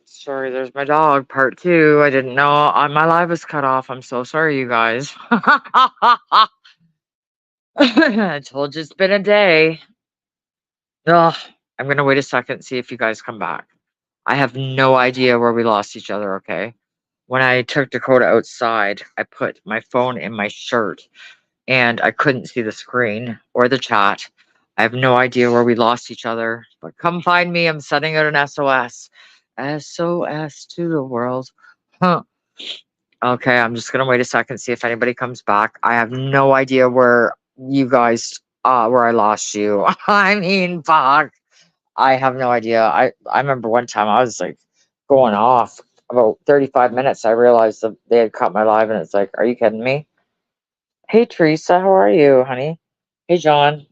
Sorry, there's my dog, part two. I didn't know my live was cut off. I'm so sorry, you guys. I told you it's been a day. Ugh, I'm gonna wait a second and see if you guys come back. I have no idea where we lost each other, okay? When I took Dakota outside, I put my phone in my shirt and I couldn't see the screen or the chat. I have no idea where we lost each other, but come find me. I'm sending out an SOS. SOS to the world. Huh. Okay, I'm just gonna wait a second, see if anybody comes back. I have no idea where you guys where I lost you. I mean, fuck. I have no idea. I remember one time I was like going off about 35 minutes. I realized that they had cut my live, and it's like, are you kidding me? Hey Teresa, how are you, honey? Hey John.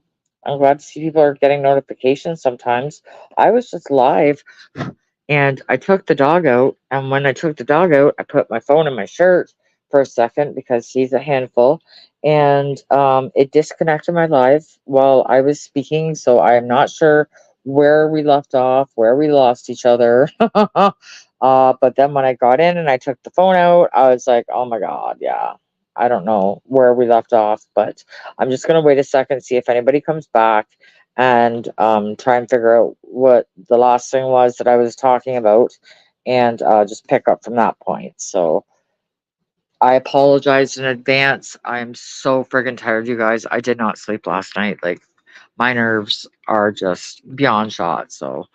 I'm glad to see people are getting notifications sometimes. I was just live and I took the dog out, and when I took the dog out, I put my phone in my shirt for a second because he's a handful, and it disconnected my live while I was speaking. So I am not sure where we left off, where we lost each other. But then when I got in and I took the phone out, I was like, oh my God, yeah. I don't know where we left off, but I'm just gonna wait a second, see if anybody comes back and try and figure out what the last thing was that I was talking about and just pick up from that point. So I apologize in advance. I'm so friggin' tired, you guys. I did not sleep last night. Like, my nerves are just beyond shot. So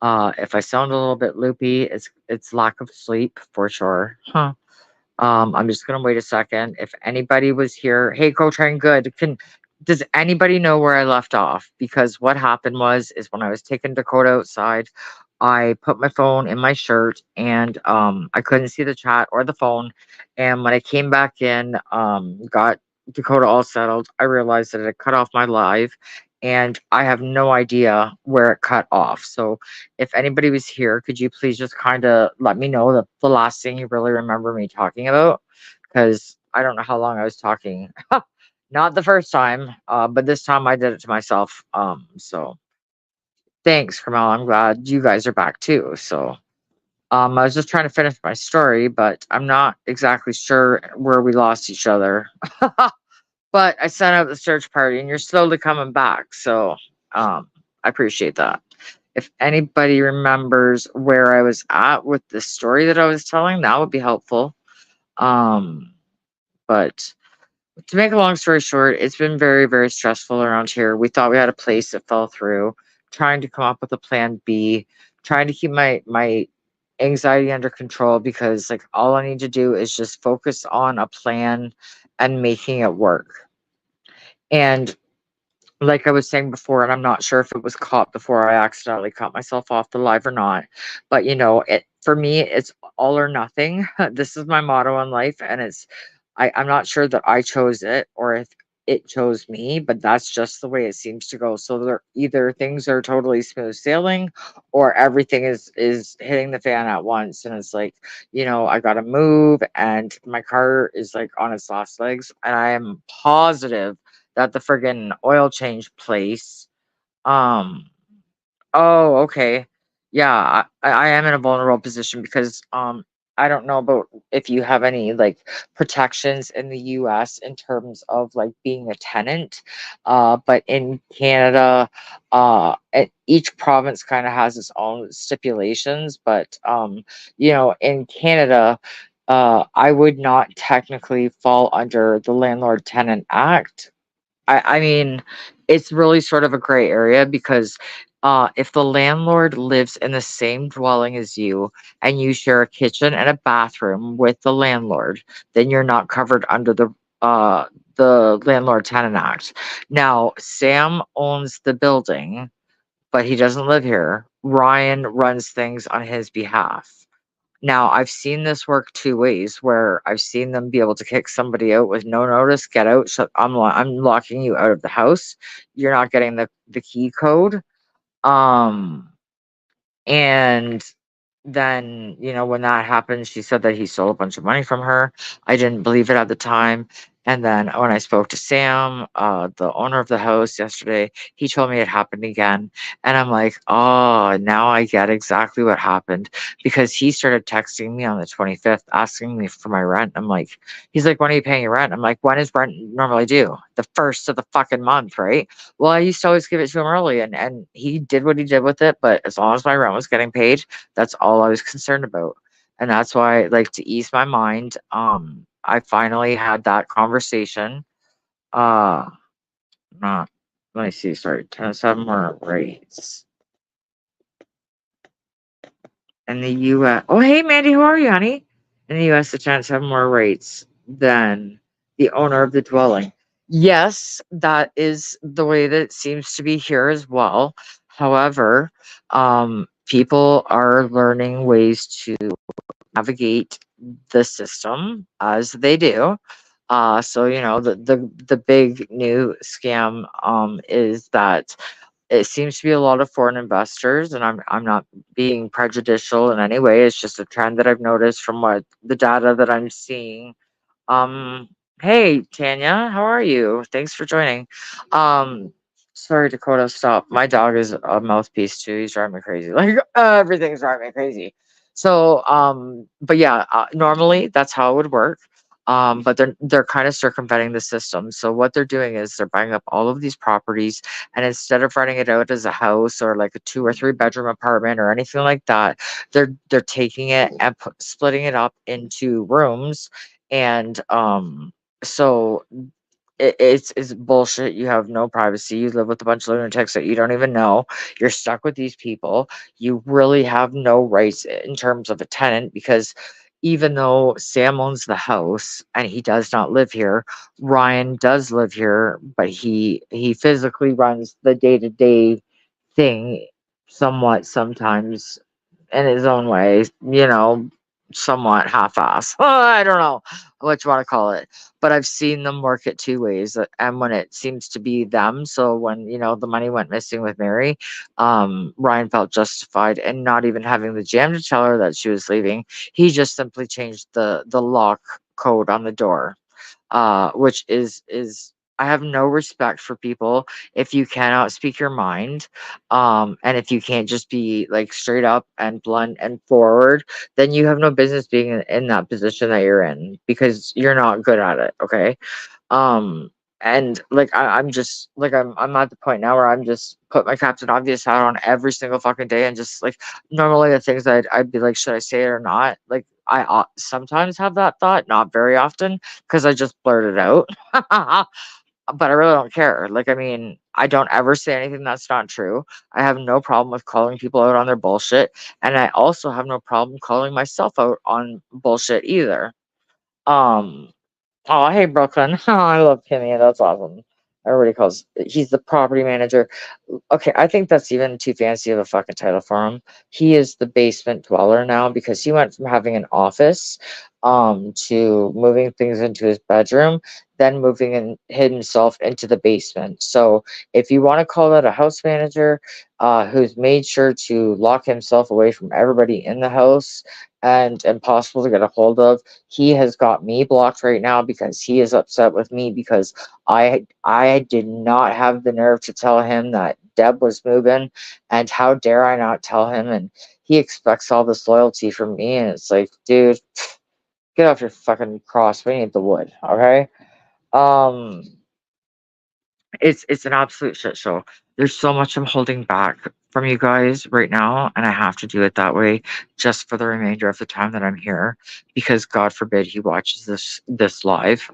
if I sound a little bit loopy, it's lack of sleep for sure. Huh. I'm just gonna wait a second. If anybody was here, hey, Co-Train, good. Does anybody know where I left off? Because what happened was is when I was taking Dakota outside, I put my phone in my shirt and I couldn't see the chat or the phone. And when I came back in, got Dakota all settled, I realized that it cut off my live and I have no idea where it cut off. So if anybody was here, could you please just kind of let me know the last thing you really remember me talking about? Because I don't know how long I was talking. Not the first time, but this time I did it to myself. So thanks, Carmel. I'm glad you guys are back too. So I was just trying to finish my story, but I'm not exactly sure where we lost each other. But I sent out the search party and you're slowly coming back. So I appreciate that. If anybody remembers where I was at with the story that I was telling, that would be helpful. Um, but to make a long story short, it's been very, very stressful around here. We thought we had a place that fell through, trying to come up with a plan B, trying to keep my anxiety under control because like all I need to do is just focus on a plan and making it work. And like I was saying before, and I'm not sure if it was caught before I accidentally cut myself off the live or not, but you know, it for me, it's all or nothing. This is my motto in life, and I'm not sure that I chose it or if it chose me, but that's just the way it seems to go. So there either things are totally smooth sailing or everything is hitting the fan at once. And it's like, you know, I gotta move and my car is like on its last legs, and I am positive that the friggin' oil change place. Um, oh, okay. Yeah, I am in a vulnerable position because I don't know about if you have any like protections in the US in terms of like being a tenant. But in Canada, each province kind of has its own stipulations, but you know, in Canada, I would not technically fall under the Landlord Tenant Act. I mean, it's really sort of a gray area because if the landlord lives in the same dwelling as you and you share a kitchen and a bathroom with the landlord, then you're not covered under the Landlord Tenant Act. Now, Sam owns the building, but he doesn't live here. Ryan runs things on his behalf. Now, I've seen this work 2 ways, where I've seen them be able to kick somebody out with no notice, "Get out, shut I'm locking you out of the house. You're not getting the key code." Um, and then, you know, when that happened, she said that he stole a bunch of money from her. I didn't believe it at the time, And then when I spoke to Sam, the owner of the house yesterday, he told me it happened again. And I'm like, oh, now I get exactly what happened because he started texting me on the 25th asking me for my rent. I'm like, he's like, when are you paying your rent? I'm like, when is rent normally due? The first of the fucking month, right? Well, I used to always give it to him early and he did what he did with it. But as long as my rent was getting paid, that's all I was concerned about. And that's why, like, to ease my mind, I finally had that conversation. Uh, not, let me see, sorry, 10-7 more rates in the US. Oh, hey, Mandy, how are you, honey? In the US, the tenants have more rates than the owner of the dwelling. Yes, that is the way that it seems to be here as well. However, people are learning ways to navigate the system as they do. So the big new scam is that it seems to be a lot of foreign investors, and I'm not being prejudicial in any way. It's just a trend that I've noticed from what the data that I'm seeing. um, hey Tanya, how are you? Thanks for joining. Um, sorry, Dakota, stop. My dog is a mouthpiece too. He's driving me crazy. Like everything's driving me crazy. So, but yeah, normally that's how it would work. But they're kind of circumventing the system. So what they're doing is they're buying up all of these properties, and instead of renting it out as a house or like a 2 or 3 bedroom apartment or anything like that, they're taking it and splitting it up into rooms. And so it's bullshit. You have no privacy. You live with a bunch of lunatics that you don't even know. You're stuck with these people. You really have no rights in terms of a tenant because even though Sam owns the house and he does not live here, Ryan does live here, but he physically runs the day-to-day thing somewhat sometimes in his own way, somewhat half-ass. I don't know what you want to call it, but I've seen them work it two ways. And when it seems to be them, so when the money went missing with Mary, Ryan felt justified in not even having the jam to tell her that she was leaving. He just simply changed the lock code on the door, which is I have no respect for people if you cannot speak your mind, and if you can't just be like straight up and blunt and forward, then you have no business being in that position that you're in because you're not good at it. Okay. um and like I'm just like I'm at the point now where I'm just put my Captain Obvious hat on every single fucking day and just like normally the things I'd be like, should I say it or not? Like I sometimes have that thought, not very often, because I just blurt it out. But I really don't care. Like, I mean, I don't ever say anything that's not true. I have no problem with calling people out on their bullshit, and I also have no problem calling myself out on bullshit either. um Oh, hey, Brooklyn. Oh, I love Kimmy. That's awesome. Everybody calls he's the property manager. Okay, I think that's even too fancy of a fucking title for him. He is the basement dweller now because he went from having an office to moving things into his bedroom, then moving in himself into the basement. So if you want to call that a house manager who's made sure to lock himself away from everybody in the house and impossible to get a hold of, he has got me blocked right now because he is upset with me because I did not have the nerve to tell him that Deb was moving, and how dare I not tell him? And he expects all this loyalty from me, and it's like, dude, get off your fucking cross. We need the wood, okay? Um, it's an absolute shit show. There's so much I'm holding back from you guys right now, and I have to do it that way just for the remainder of the time that I'm here, because God forbid he watches this live.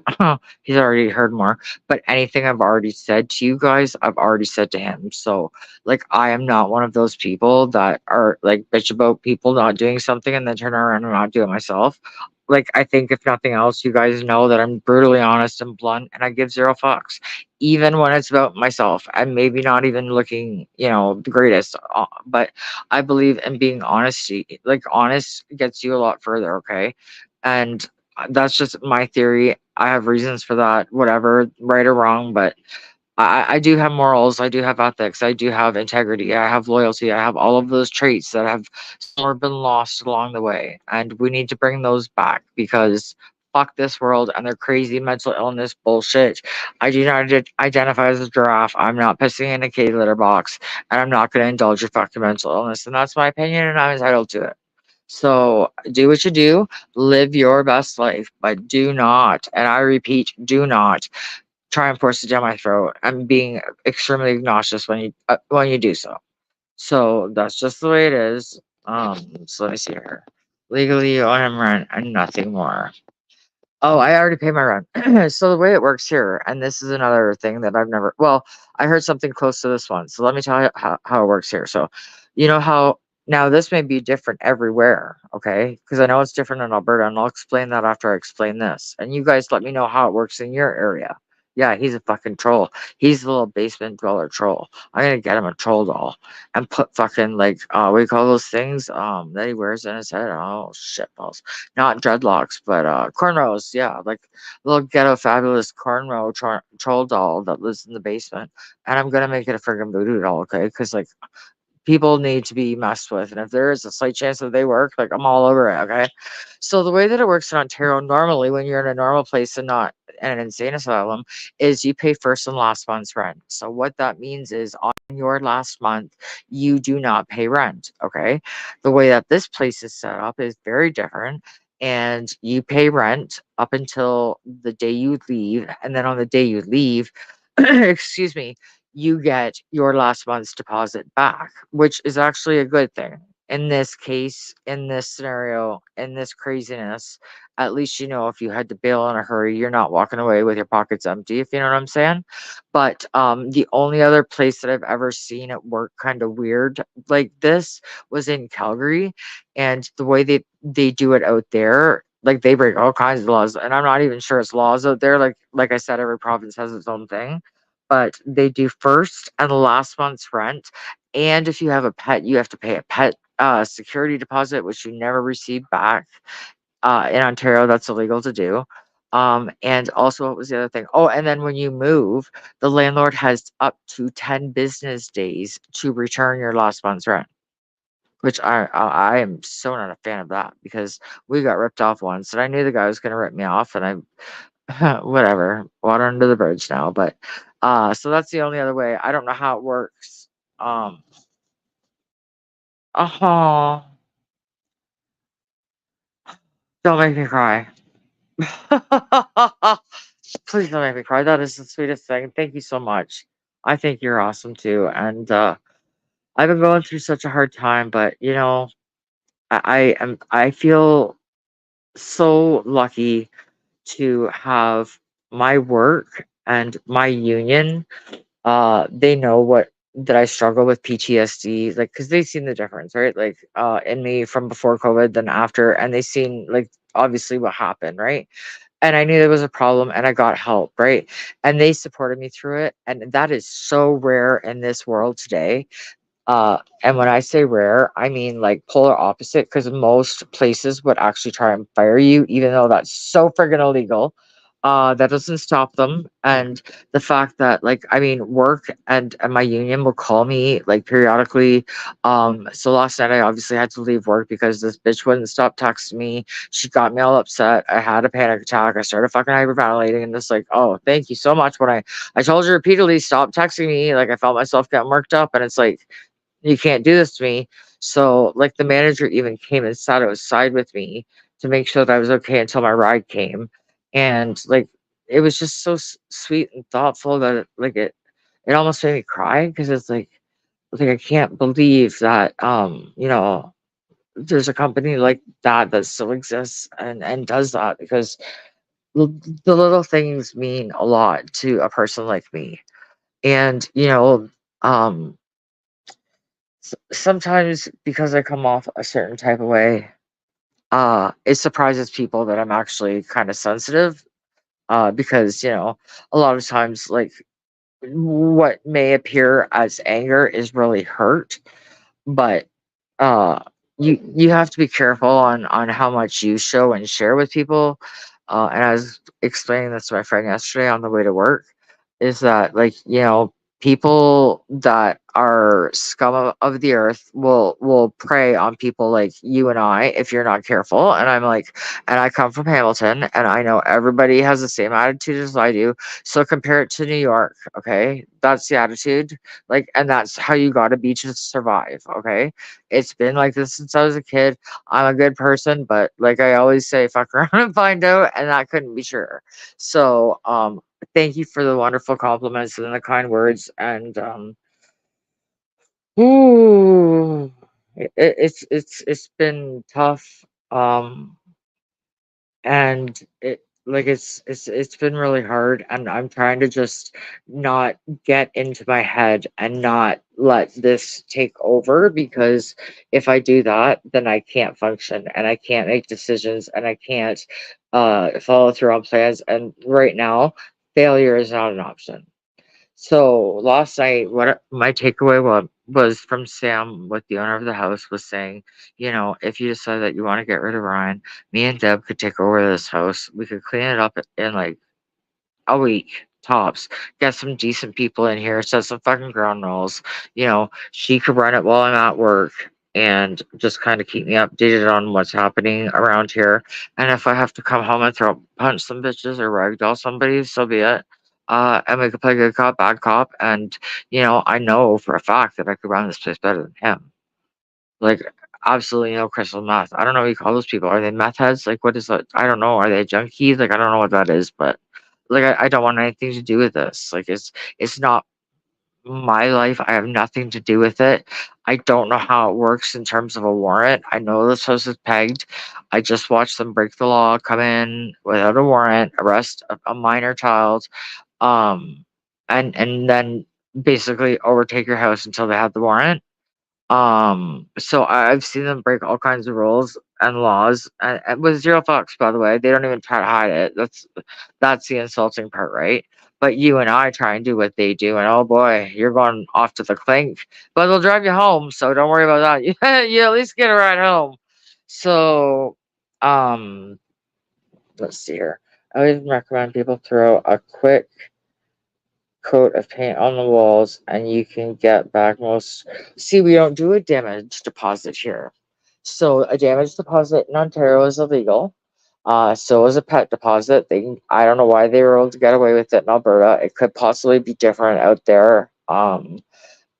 He's already heard more, but anything I've already said to you guys, I've already said to him. So, like, I am not one of those people that are like bitch about people not doing something and then turn around and not do it myself. Like, I think if nothing else, you guys know that I'm brutally honest and blunt, and I give zero fucks even when it's about myself. I'm maybe not even looking, the greatest, but I believe in being honesty. Like, honest gets you a lot further, okay? And that's just my theory. I have reasons for that, whatever, right or wrong, but I do have morals, I do have ethics, I do have integrity, I have loyalty, I have all of those traits that have somewhere been lost along the way. And we need to bring those back because fuck this world and their crazy mental illness bullshit. I do not identify as a giraffe. I'm not pissing in a kitty litter box, and I'm not going to indulge your fucking mental illness. And that's my opinion, and I'm entitled to it. So do what you do, live your best life, but do not, and I repeat, do not try and force it down my throat. I'm being extremely obnoxious when you do so. So that's just the way it is. So let me see here. Legally, you owe him rent and nothing more. Oh, I already paid my rent. So the way it works here, and this is another thing that I've never, well, I heard something close to this one. So let me tell you how it works here. So, you know how now this may be different everywhere, okay? Because I know it's different in Alberta, and I'll explain that after I explain this. And you guys let me know how it works in your area. Yeah, he's a fucking troll. He's a little basement dweller troll. I'm gonna get him a troll doll and put fucking like what do you call those things that he wears in his head? Oh shit balls. Not dreadlocks, but cornrows. Yeah, like little ghetto fabulous cornrow troll doll that lives in the basement. And I'm gonna make it a friggin' voodoo doll, okay? Because like people need to be messed with, and if there is a slight chance that they work, like I'm all over it, okay? So the way that it works in Ontario normally when you're in a normal place and not in an insane asylum is you pay first and last month's rent. So what that means is on your last month, you do not pay rent, okay? The way that this place is set up is very different. And you pay rent up until the day you leave. And then on the day you leave, excuse me, you get your last month's deposit back, which is actually a good thing. In this case, in this scenario, in this craziness, at least you know if you had to bail in a hurry, you're not walking away with your pockets empty, if you know what I'm saying. But the only other place that I've ever seen it work kind of weird like this was in Calgary, and the way they do it out there, like they break all kinds of laws, and I'm not even sure it's laws out there. Like I said, every province has its own thing, but they do first and last month's rent. And if you have a pet, you have to pay a pet security deposit, which you never receive back. In Ontario, that's illegal to do. And also, what was the other thing? Oh, and then when you move, the landlord has up to 10 business days to return your last month's rent. Which I am so not a fan of that because we got ripped off once, and I knew the guy was going to rip me off, and whatever, water under the bridge now. But so that's the only other way. I don't know how it works. Um, oh, don't make me cry. Please don't make me cry. That is the sweetest thing. Thank you so much. I think you're awesome too. And I've been going through such a hard time, but you know, I feel so lucky to have my work and my union. They know what that I struggle with PTSD, like, because they've seen the difference, right? Like, in me from before COVID, then after, and they seen like obviously what happened, right? And I knew there was a problem, and I got help, right? And they supported me through it, and that is so rare in this world today. And when I say rare, I mean like polar opposite, because most places would actually try and fire you, even though that's so friggin' illegal. That doesn't stop them. And the fact that, like, I mean, work and my union will call me like periodically. So last night I obviously had to leave work because this bitch wouldn't stop texting me. She got me all upset. I had a panic attack. I started fucking hyperventilating and just like, oh, thank you so much. When I told you repeatedly, stop texting me. Like I felt myself getting worked up, and it's like, you can't do this to me. So like the manager even came and sat outside with me to make sure that I was okay until my ride came. And like it was just so sweet and thoughtful that it almost made me cry because it's like I can't believe that you know there's a company like that that still exists and does that because the, the little things mean a lot to a person like me. And you know, um sometimes because I come off a certain type of way, it surprises people that I'm actually kind of sensitive. Because you know, a lot of times, like what may appear as anger is really hurt, but uh, you have to be careful on how much you show and share with people. And I was explaining this to my friend yesterday on the way to work, is that like you know people that are scum of the earth will prey on people like you and I if you're not careful. And I'm like, and I come from Hamilton, and I know everybody has the same attitude as I do. So compare it to New York, okay? That's the attitude. Like, and that's how you got to be to survive, okay? It's been like this since I was a kid. I'm a good person, but like I always say, fuck around and find out, and that couldn't be sure. So, thank you for the wonderful compliments and the kind words. And ooh, it's been tough. And it's been really hard, and I'm trying to just not get into my head and not let this take over, because if I do that, then I can't function and I can't make decisions and I can't follow through on plans. And right now, failure is not an option. So last night, what my takeaway was from Sam, what the owner of the house was saying, if you decide that you want to get rid of Ryan, me and Deb could take over this house. We could clean it up in like a week tops. Get some decent people in here, set some fucking ground rules. She could run it while I'm at work and just kind of keep me updated on what's happening around here. And if I have to come home and throw punch some bitches or ragdoll somebody, so be it. And we could play good cop, bad cop. And, I know for a fact that I could run this place better than him. Like, absolutely no crystal meth. I don't know what you call those people. Are they meth heads? Like, what is that? I don't know. Are they junkies? Like, I don't know what that is, but like, I don't want anything to do with this. Like, it's not my life. I have nothing to do with it. I don't know how it works in terms of a warrant. I know this house is pegged. I just watched them break the law, come in without a warrant, arrest a minor child, um, and then basically overtake your house until they have the warrant. So I've seen them break all kinds of rules and laws, and with zero fucks, by the way. They don't even try to hide it. That's the insulting part, right? But you and I try and do what they do, and oh boy, you're going off to the clink. But they'll drive you home, so don't worry about that. You at least get a ride home. So, um, let's see here. I would recommend people throw a quick coat of paint on the walls, and you can get back most. See, we don't do a damage deposit here. So a damage deposit in Ontario is illegal. So is a pet deposit. I don't know why they were able to get away with it in Alberta. It could possibly be different out there.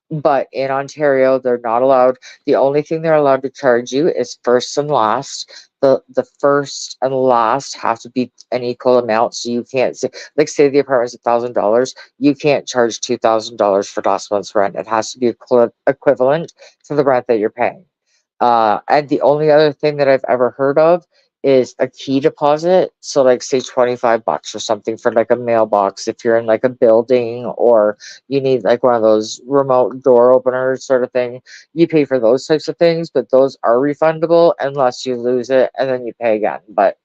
But in Ontario, they're not allowed. The only thing they're allowed to charge you is first and last. The first and last have to be an equal amount. So you can't say, like, say the apartment's $1,000, you can't charge $2,000 for last month's rent. It has to be equivalent to the rent that you're paying. And the only other thing that I've ever heard of is a key deposit. So, like, say $25 or something for like a mailbox if you're in like a building, or you need like one of those remote door openers sort of thing. You pay for those types of things, but those are refundable unless you lose it and then you pay again. But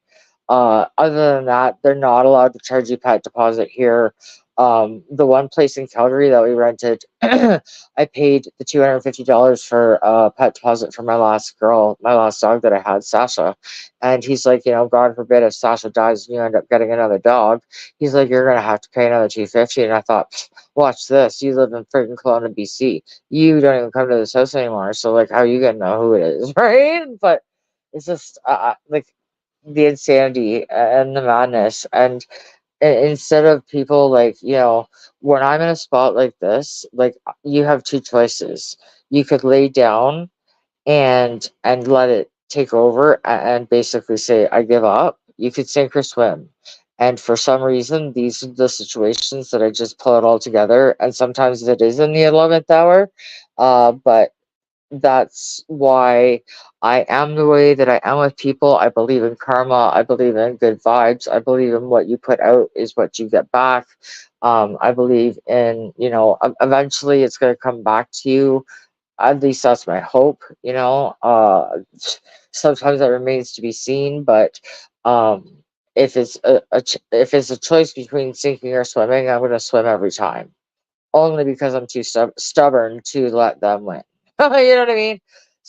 other than that, they're not allowed to charge you pet deposit here. The one place in Calgary that we rented, I paid the $250 for pet deposit for my last dog that I had, Sasha. And he's like, God forbid if Sasha dies and you end up getting another dog, he's like, you're gonna have to pay another $250. And I thought, watch this, you live in freaking Kelowna, BC. You don't even come to this house anymore. So like, how are you gonna know who it is, right? But it's just like the insanity and the madness. And instead of people, like, when I'm in a spot like this, like, you have two choices. You could lay down and let it take over and basically say, I give up. You could sink or swim. And for some reason, these are the situations that I just pull it all together. And sometimes it is in the 11th hour. But that's why I am the way that I am with people. I believe in karma. I believe in good vibes. I believe in what you put out is what you get back. I believe in, eventually it's going to come back to you. At least that's my hope, Sometimes that remains to be seen, but if if it's a choice between sinking or swimming, I'm going to swim every time, only because I'm too stubborn to let them win. You know what I mean?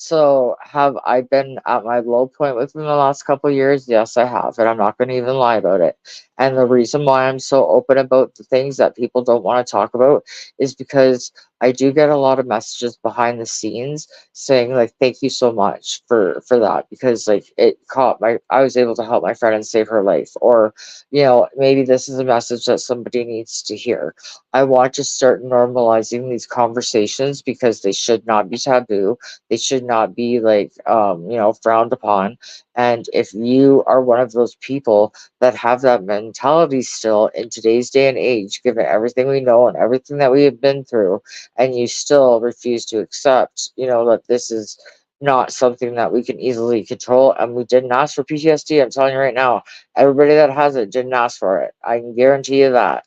So, have I been at my low point within the last couple years? Yes, I have, and I'm not going to even lie about it. And the reason why I'm so open about the things that people don't want to talk about is because I do get a lot of messages behind the scenes saying like, "Thank you so much for that," because like I was able to help my friend and save her life, or maybe this is a message that somebody needs to hear. I want to start normalizing these conversations because they should not be taboo. They should not be like frowned upon. And if you are one of those people that have that mentality still in today's day and age, given everything we know and everything that we have been through, and you still refuse to accept, that this is not something that we can easily control, and we didn't ask for PTSD. I'm telling you right now, everybody that has it didn't ask for it. I can guarantee you that.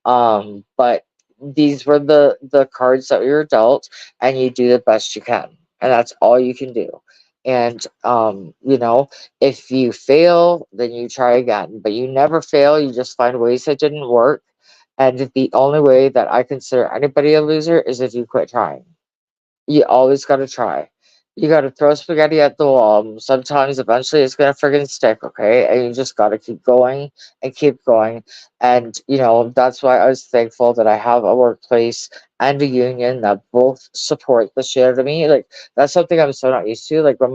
But these were the cards that we were dealt, and you do the best you can, and that's all you can do. And if you fail, then you try again. But you never fail. You just find ways that didn't work. And the only way that I consider anybody a loser is if you quit trying. You always gotta try. You gotta throw spaghetti at the wall. Sometimes eventually it's gonna friggin' stick, okay? And you just gotta keep going and keep going. And that's why I was thankful that I have a workplace and a union that both support the shit out of me. Like that's something I'm so not used to. Like when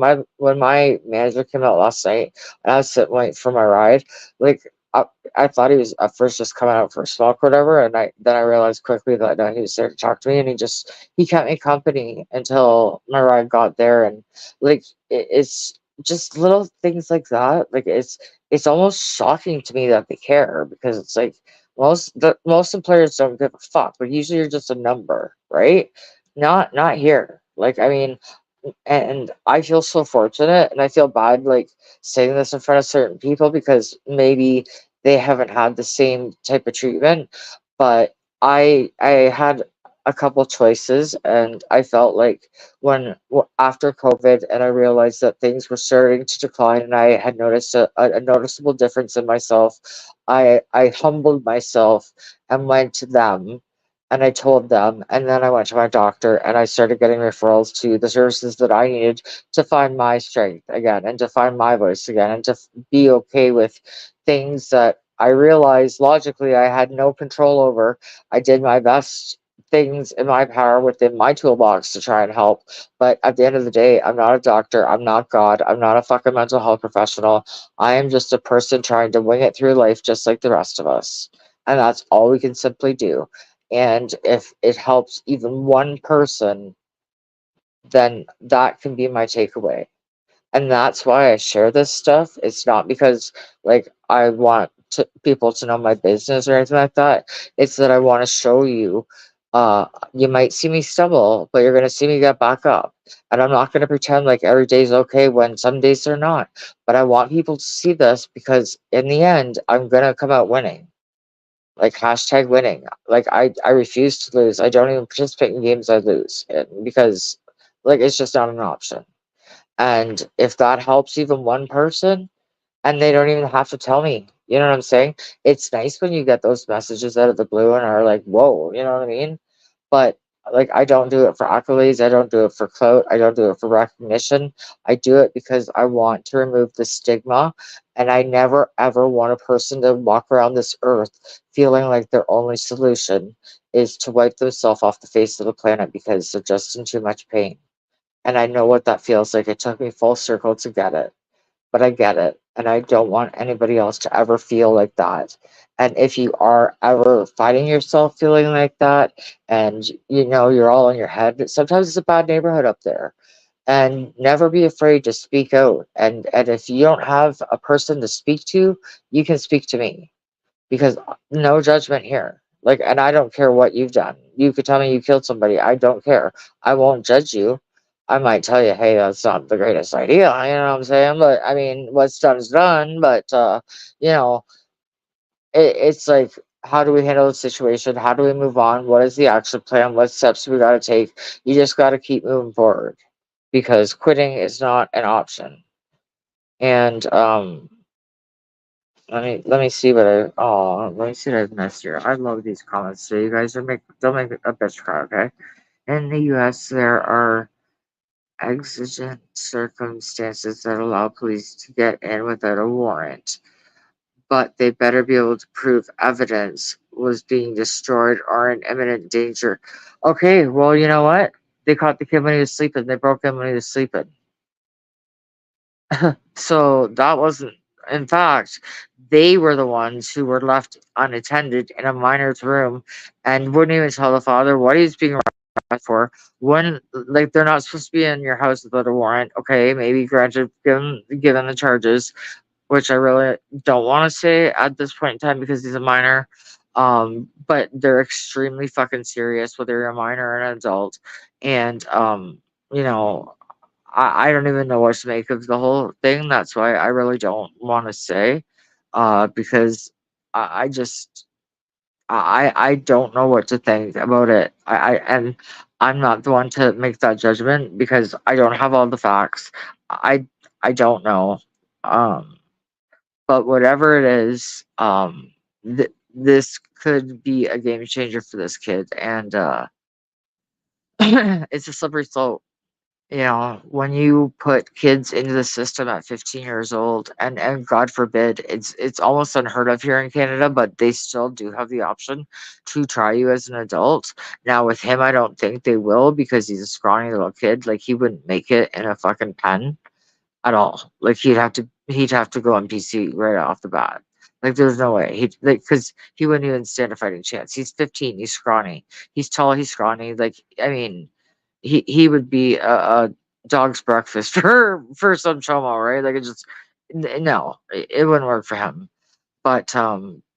my manager came out last night and I was sitting waiting for my ride, like I thought he was at first just coming out for a smoke or whatever, and I realized quickly that no, he was there to talk to me, and he kept me company until my ride got there, and like it's just little things like that. Like it's almost shocking to me that they care because it's like most employers don't give a fuck, but usually you're just a number, right? Not here. Like I mean, and I feel so fortunate, and I feel bad like saying this in front of certain people because maybe they haven't had the same type of treatment, but I had a couple choices, and I felt like after COVID, and I realized that things were starting to decline, and I had noticed a noticeable difference in myself. I humbled myself and went to them, and I told them, and then I went to my doctor, and I started getting referrals to the services that I needed to find my strength again, and to find my voice again, and to be okay with things that I realized logically I had no control over. I did my best things in my power within my toolbox to try and help. But at the end of the day, I'm not a doctor. I'm not God. I'm not a fucking mental health professional. I am just a person trying to wing it through life just like the rest of us. And that's all we can simply do. And if it helps even one person, then that can be my takeaway. And that's why I share this stuff. It's not because like I want people to know my business or anything like that. It's that I want to show you. Uh, you might see me stumble, but you're gonna see me get back up. And I'm not gonna pretend like every day's okay when some days they're not. But I want people to see this because in the end, I'm gonna come out winning. Like hashtag winning. Like I refuse to lose. I don't even participate in games I lose because like it's just not an option. And if that helps even one person, and they don't even have to tell me, you know what I'm saying? It's nice when you get those messages out of the blue and are like, whoa, you know what I mean? But like, I don't do it for accolades. I don't do it for clout. I don't do it for recognition. I do it because I want to remove the stigma. And I never, ever want a person to walk around this earth feeling like their only solution is to wipe themselves off the face of the planet because they're just in too much pain. And I know what that feels like. It took me full circle to get it, but I get it. And I don't want anybody else to ever feel like that. And if you are ever finding yourself feeling like that, and you're all in your head, sometimes it's a bad neighborhood up there. And never be afraid to speak out. And if you don't have a person to speak to, you can speak to me because no judgment here. Like, and I don't care what you've done. You could tell me you killed somebody. I don't care. I won't judge you. I might tell you, hey, that's not the greatest idea. You know what I'm saying? But I mean, what's done is done. But you know, it's like, how do we handle the situation? How do we move on? What is the action plan? What steps we got to take? You just got to keep moving forward because quitting is not an option. And let me see what let me see what I've missed here. I love these comments. So you guys don't make a bitch cry, okay? In the US there are exigent circumstances that allow police to get in without a warrant, but they better be able to prove evidence was being destroyed or in imminent danger. Okay, well, you know what? They caught the kid when he was sleeping. They broke him when he was sleeping. So that wasn't, in fact, they were the ones who were left unattended in a minor's room and wouldn't even tell the father what he's being arrested for. When, like, they're not supposed to be in your house without a warrant. Okay, maybe granted, given the charges, which I really don't want to say at this point in time because he's a minor. But they're extremely fucking serious, whether you're a minor or an adult. And, you know, I don't even know what to make of the whole thing. That's why I really don't want to say, because I just I don't know what to think about it. And I'm not the one to make that judgment because I don't have all the facts. I I don't know. Um, but whatever it is, this could be a game changer for this kid, and it's a slippery slope. You know, when you put kids into the system at 15 years old, and God forbid, it's almost unheard of here in Canada, but they still do have the option to try you as an adult. Now, with him, I don't think they will because he's a scrawny little kid. Like he wouldn't make it in a fucking pen at all. Like he'd have to go on PC right off the bat. Like there's no way he like because he wouldn't even stand a fighting chance. He's 15. He's scrawny. He's tall. He's scrawny. Like I mean, he would be a dog's breakfast for some trauma, right? Like it just no, it wouldn't work for him. But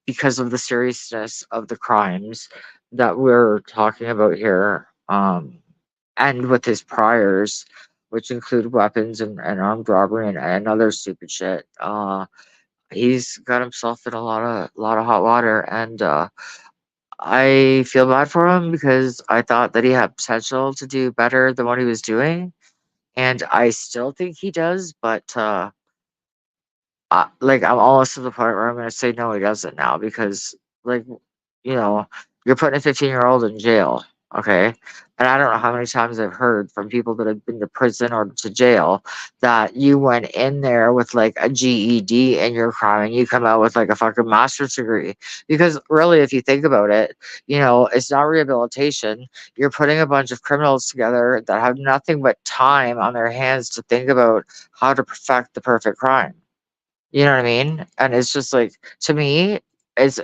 because of the seriousness of the crimes that we're talking about here, and with his priors, which include weapons and armed robbery and other stupid shit, he's got himself in a lot of hot water, and I feel bad for him because I thought that he had potential to do better than what he was doing, and I still think he does, but like I'm almost to the point where I'm gonna say no, he doesn't now because like you know you're putting a 15-year-old in jail, okay? And I don't know how many times I've heard from people that have been to prison or to jail that you went in there with like a GED in your crime and you come out with like a fucking master's degree. Because really, if you think about it, it's not rehabilitation. You're putting a bunch of criminals together that have nothing but time on their hands to think about how to perfect the perfect crime. You know what I mean? And it's just like to me, it's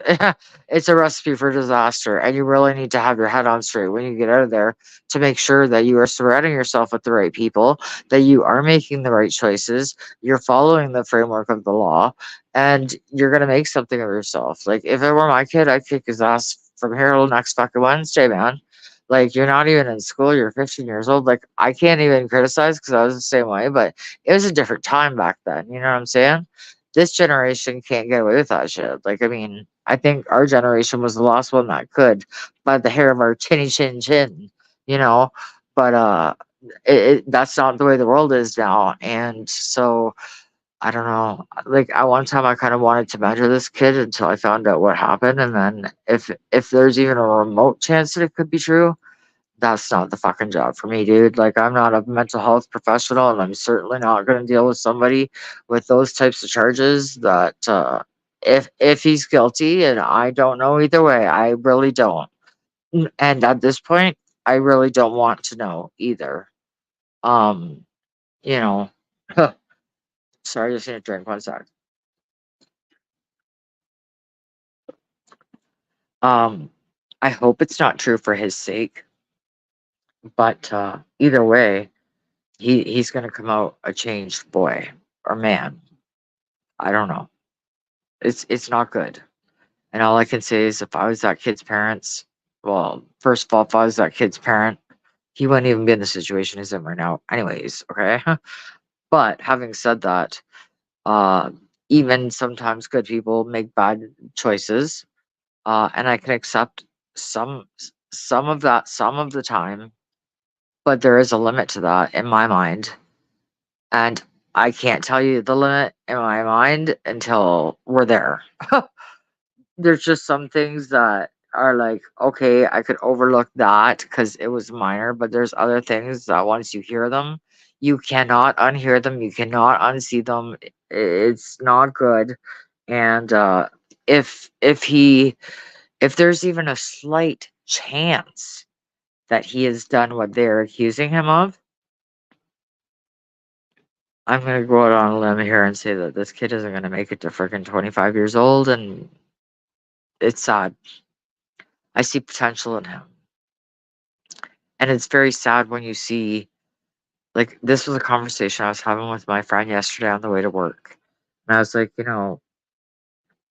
it's a recipe for disaster, and you really need to have your head on straight when you get out of there to make sure that you are surrounding yourself with the right people, that you are making the right choices, you're following the framework of the law, and you're gonna make something of yourself. Like if it were my kid, I'd kick his ass from here till next fucking Wednesday, man. Like you're not even in school, you're 15 years old. Like I can't even criticize because I was the same way, but it was a different time back then. You know what I'm saying? This generation can't get away with that shit. Like, I mean, I think our generation was the last one that could by the hair of our chinny chin chin, you know. But that's not the way the world is now. And so I don't know. Like at one time I kind of wanted to mentor this kid until I found out what happened. And then if there's even a remote chance that it could be true, that's not the fucking job for me, dude. Like, I'm not a mental health professional, and I'm certainly not going to deal with somebody with those types of charges. That if he's guilty, and I don't know either way, I really don't. And at this point, I really don't want to know either. Um, you know, sorry, just gonna drink one sec. Um, I hope it's not true for his sake, but either way, he's gonna come out a changed boy or man. I don't know. It's not good. And all I can say is if I was that kid's parents, well, first of all, if I was that kid's parent, he wouldn't even be in the situation he's in right now. Anyways, okay. But having said that, uh, even sometimes good people make bad choices, and I can accept some some of that some of the time, but there is a limit to that in my mind, and I can't tell you the limit in my mind until we're there. There's just some things that are like, okay, I could overlook that because it was minor, but there's other things that once you hear them, you cannot unhear them, you cannot unsee them. It's not good. And if there's even a slight chance that he has done what they're accusing him of, I'm gonna go out on a limb here and say that this kid isn't gonna make it to freaking 25 years old, and it's sad. I see potential in him. And it's very sad when you see, like, this was a conversation I was having with my friend yesterday on the way to work. And I was like,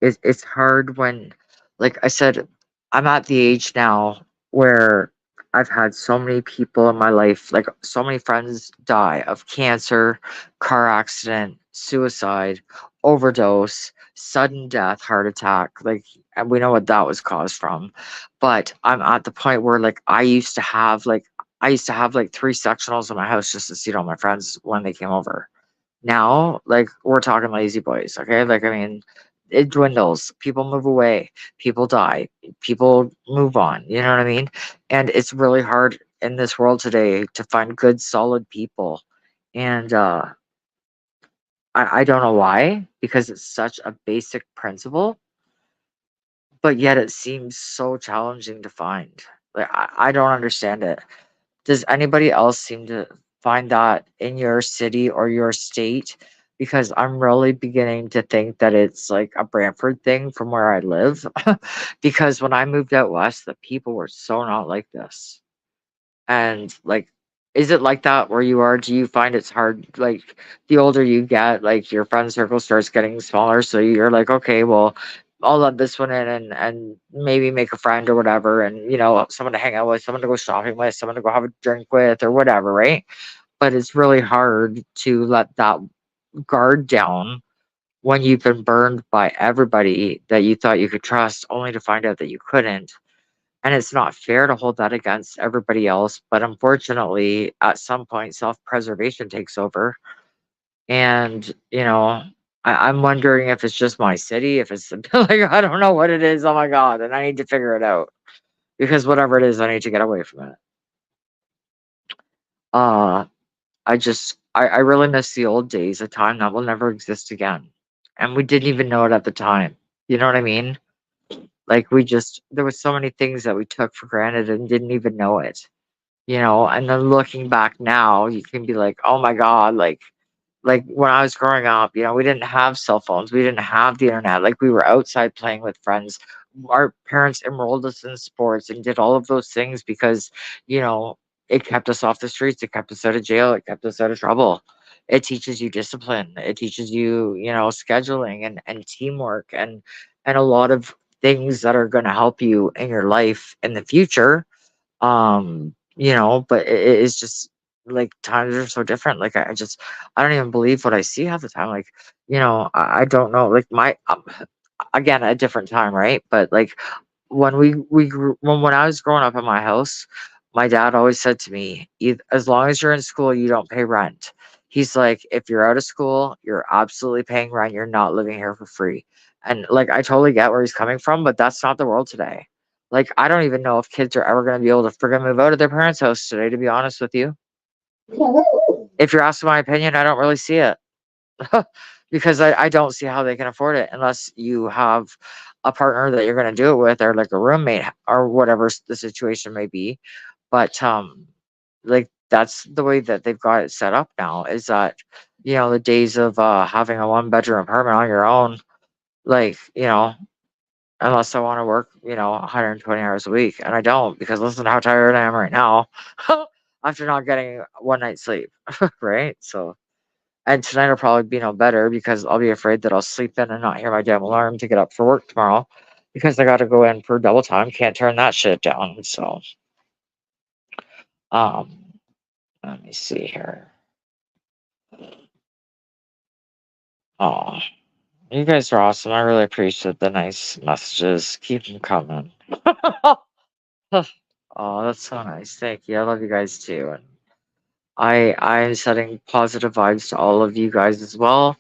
it's hard when, like I said, I'm at the age now where I've had so many people in my life, like so many friends die of cancer, car accident, suicide, overdose, sudden death, heart attack. Like, and we know what that was caused from. But I'm at the point where, like, I used to have like 3 sectionals in my house just to see all my friends when they came over. Now, like, we're talking lazy boys, okay? Like, I mean, it dwindles. People move away. People die. People move on. You know what I mean? And it's really hard in this world today to find good, solid people. And I don't know why, because it's such a basic principle, but yet it seems so challenging to find. Like, I don't understand it. Does anybody else seem to find that in your city or your state? Because I'm really beginning to think that it's like a Brantford thing from where I live. Because when I moved out west, the people were so not like this. And like, is it like that where you are? Do you find it's hard? Like, the older you get, like your friend circle starts getting smaller. So you're like, okay, well, I'll let this one in and maybe make a friend or whatever. And, someone to hang out with, someone to go shopping with, someone to go have a drink with or whatever, right? But it's really hard to let that guard down when you've been burned by everybody that you thought you could trust, only to find out that you couldn't. And it's not fair to hold that against everybody else, but unfortunately, at some point, self-preservation takes over. And, I'm wondering if it's just my city, if it's like, I don't know what it is. Oh my God. And I need to figure it out because whatever it is, I need to get away from it. Uh, I really miss the old days, a time that will never exist again. And we didn't even know it at the time. You know what I mean? Like, there was so many things that we took for granted and didn't even know it. And then looking back now, you can be like, "Oh my God," like when I was growing up, we didn't have cell phones, we didn't have the internet, like, we were outside playing with friends. Our parents enrolled us in sports and did all of those things because, you know, it kept us off the streets, it kept us out of jail, it kept us out of trouble. It teaches you discipline, it teaches you, scheduling and teamwork and a lot of things that are gonna help you in your life in the future. But it is just like times are so different. Like I don't even believe what I see half the time. Like, I don't know. Like again, a different time, right? But like when I was growing up in my house, my dad always said to me, as long as you're in school, you don't pay rent. He's like, if you're out of school, you're absolutely paying rent. You're not living here for free. And like, I totally get where he's coming from, but that's not the world today. Like, I don't even know if kids are ever going to be able to friggin' move out of their parents' house today, to be honest with you. If you're asking my opinion, I don't really see it. Because I don't see how they can afford it unless you have a partner that you're going to do it with or like a roommate or whatever the situation may be. But like, that's the way that they've got it set up now, is that, the days of having a 1 bedroom apartment on your own, like, unless I want to work, 120 hours a week. And I don't, because listen to how tired I am right now after not getting one night's sleep. Right. So, and tonight will probably be no better because I'll be afraid that I'll sleep in and not hear my damn alarm to get up for work tomorrow because I got to go in for double time. Can't turn that shit down. So, um, let me see here. Oh, you guys are awesome. I really appreciate the nice messages. Keep them coming. Oh, that's so nice. Thank you. I love you guys too. And I'm setting positive vibes to all of you guys as well.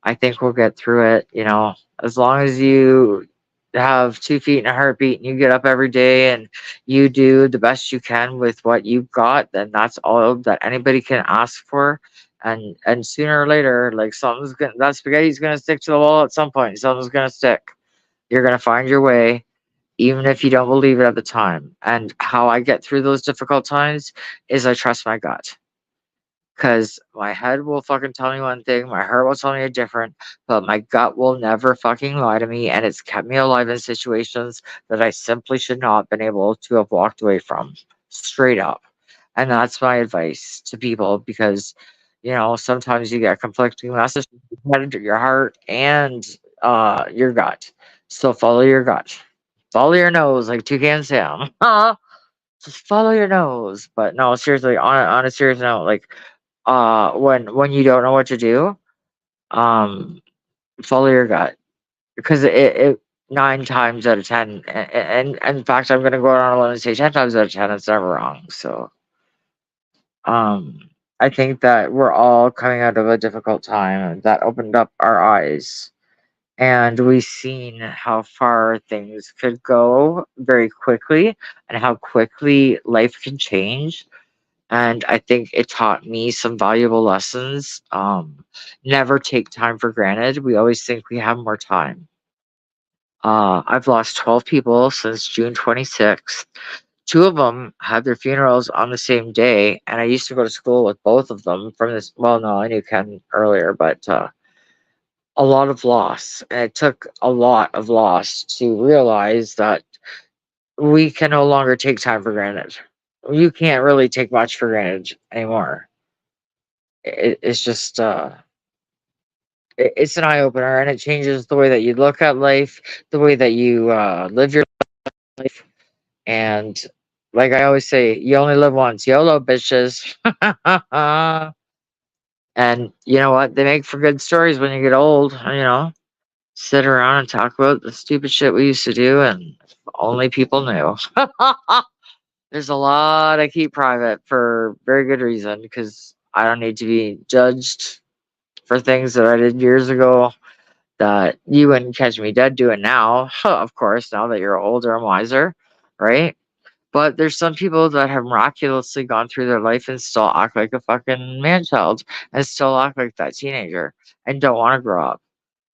I think we'll get through it, as long as you have 2 feet and a heartbeat and you get up every day and you do the best you can with what you've got, then that's all that anybody can ask for. And sooner or later, like something's gonna that spaghetti's gonna stick to the wall at some point. Something's gonna stick. You're gonna find your way, even if you don't believe it at the time. And how I get through those difficult times is I trust my gut. Because my head will fucking tell me one thing, my heart will tell me a different, but my gut will never fucking lie to me, and it's kept me alive in situations that I simply should not have been able to have walked away from, straight up. And that's my advice to people because, sometimes you get conflicting messages from your heart and your gut. So follow your gut. Follow your nose like Toucan Sam. Just follow your nose. But no, seriously, on a serious note, like when you don't know what to do, um follow your gut because it 9 times out of 10, and in fact I'm gonna go on a limb and say 10 times out of 10 it's never wrong. So um I think that we're all coming out of a difficult time that opened up our eyes, and we've seen how far things could go very quickly and how quickly life can change. And I think it taught me some valuable lessons. Never take time for granted. We always think we have more time. I've lost 12 people since June 26th. Two of them had their funerals on the same day, and I used to go to school with both of them from this. Well, no, I knew Ken earlier, but a lot of loss. And it took a lot of loss to realize that we can no longer take time for granted. You can't really take much for granted anymore. It's just it's an eye opener, and it changes the way that you look at life, the way that you live your life, and like I always say, you only live once. YOLO, bitches. And you know what? They make for good stories when you get old. Sit around and talk about the stupid shit we used to do, and if only people knew. There's a lot I keep private for very good reason because I don't need to be judged for things that I did years ago that you wouldn't catch me dead doing now, of course, now that you're older and wiser, right? But there's some people that have miraculously gone through their life and still act like a fucking man child and still act like that teenager and don't want to grow up.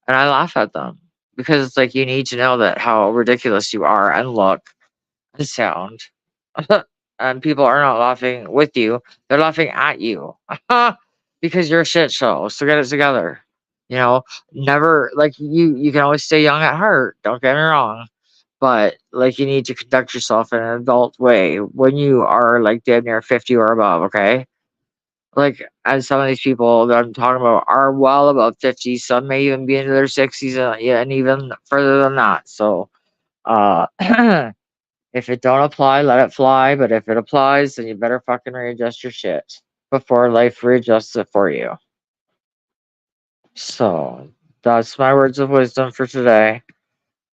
And I laugh at them because it's like you need to know that how ridiculous you are and look and sound. And people are not laughing with you, they're laughing at you because you're a shit show. So get it together. You know, never like you can always stay young at heart, don't get me wrong. But like you need to conduct yourself in an adult way when you are like damn near 50 or above, okay? Like as some of these people that I'm talking about are well above 50, some may even be into their 60s and, yeah, and even further than that. So uh if it don't apply, let it fly. But if it applies, then you better fucking readjust your shit before life readjusts it for you. So that's my words of wisdom for today.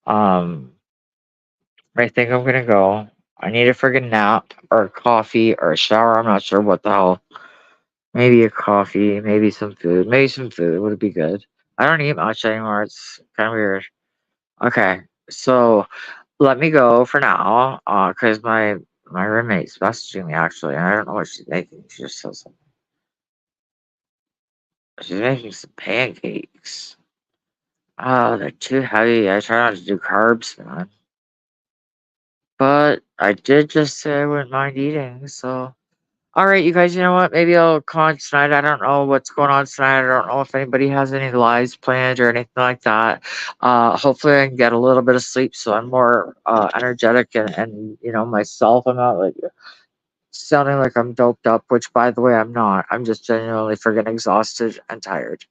Um, I think I'm gonna go. I need a friggin' nap or a coffee or a shower. I'm not sure what the hell. Maybe a coffee, maybe some food. Maybe some food would be good. I don't eat much anymore. It's kind of weird. Okay, so let me go for now, cause my roommate's messaging me actually, and I don't know what she's making. She just said something. She's making some pancakes. Oh, they're too heavy. I try not to do carbs, man. But I did just say I wouldn't mind eating, so. Alright, you guys, you know what? Maybe I'll call on tonight. I don't know what's going on tonight. I don't know if anybody has any lives planned or anything like that. Hopefully I can get a little bit of sleep so I'm more energetic and myself. I'm not like sounding like I'm doped up, which by the way I'm not. I'm just genuinely friggin' exhausted and tired.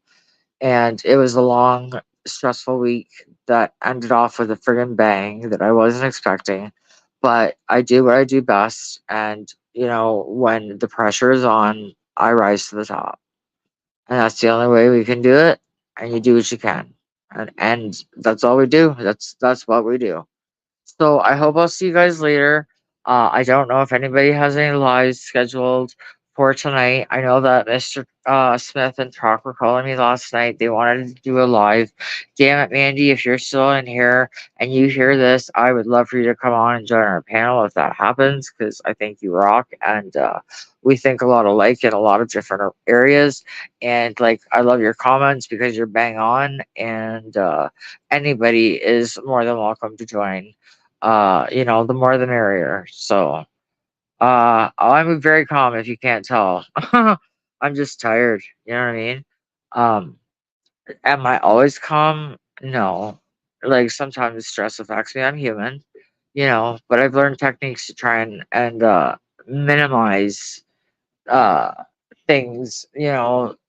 And it was a long, stressful week that ended off with a friggin' bang that I wasn't expecting. But I do what I do best, and when the pressure is on, I rise to the top, and that's the only way we can do it. And you do what you can, and that's all we do. That's what we do. So I hope I'll see you guys later. I don't know if anybody has any lives scheduled for tonight. I know that Mr. Smith and Talk were calling me last night. They wanted to do a live. Damn it, Mandy, if you're still in here and you hear this, I would love for you to come on and join our panel if that happens, because I think you rock and we think a lot alike in a lot of different areas. And like, I love your comments because you're bang on, and anybody is more than welcome to join. The more the merrier. So, I'm very calm if you can't tell. I'm just tired. You know what I mean? Um, am I always calm? No. Like sometimes stress affects me. I'm human, but I've learned techniques to try and minimize uh things,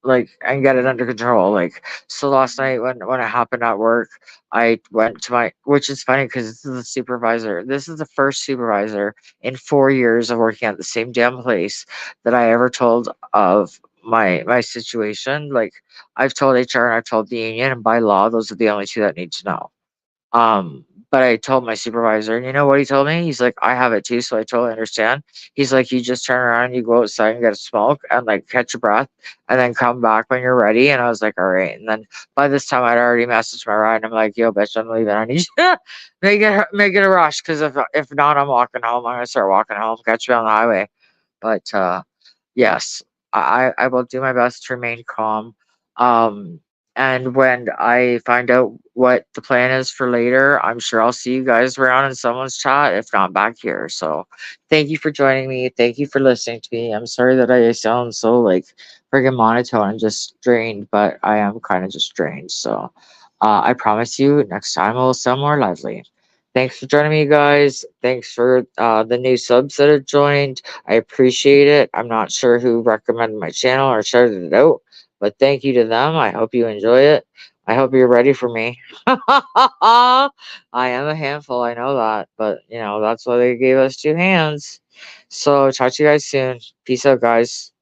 like, and get it under control. Like, so last night when it happened at work, I went to my, which is funny because this is the first supervisor in 4 years of working at the same damn place that I ever told of my situation. Like, I've told HR and I've told the union, and by law those are the only two that need to know. But I told my supervisor, and you know what he told me? He's like, I have it too, so I totally understand. He's like, you just turn around, you go outside and get a smoke and like catch your breath and then come back when you're ready. And I was like, all right. And then by this time I'd already messaged my ride and I'm like, yo, bitch, I'm leaving. I need you to make it a rush. Cause if not, I'm walking home. I'm gonna start walking home, catch me on the highway. But yes, I will do my best to remain calm. Um, and when I find out what the plan is for later, I'm sure I'll see you guys around in someone's chat, if not back here. So thank you for joining me. Thank you for listening to me. I'm sorry that I sound so like friggin' monotone and just drained, but I am kind of just drained. So I promise you next time I'll sound more lively. Thanks for joining me, guys. Thanks for the new subs that have joined. I appreciate it. I'm not sure who recommended my channel or shouted it out, but thank you to them. I hope you enjoy it. I hope you're ready for me. I am a handful, I know that, but that's why they gave us two hands. So talk to you guys soon. Peace out, guys.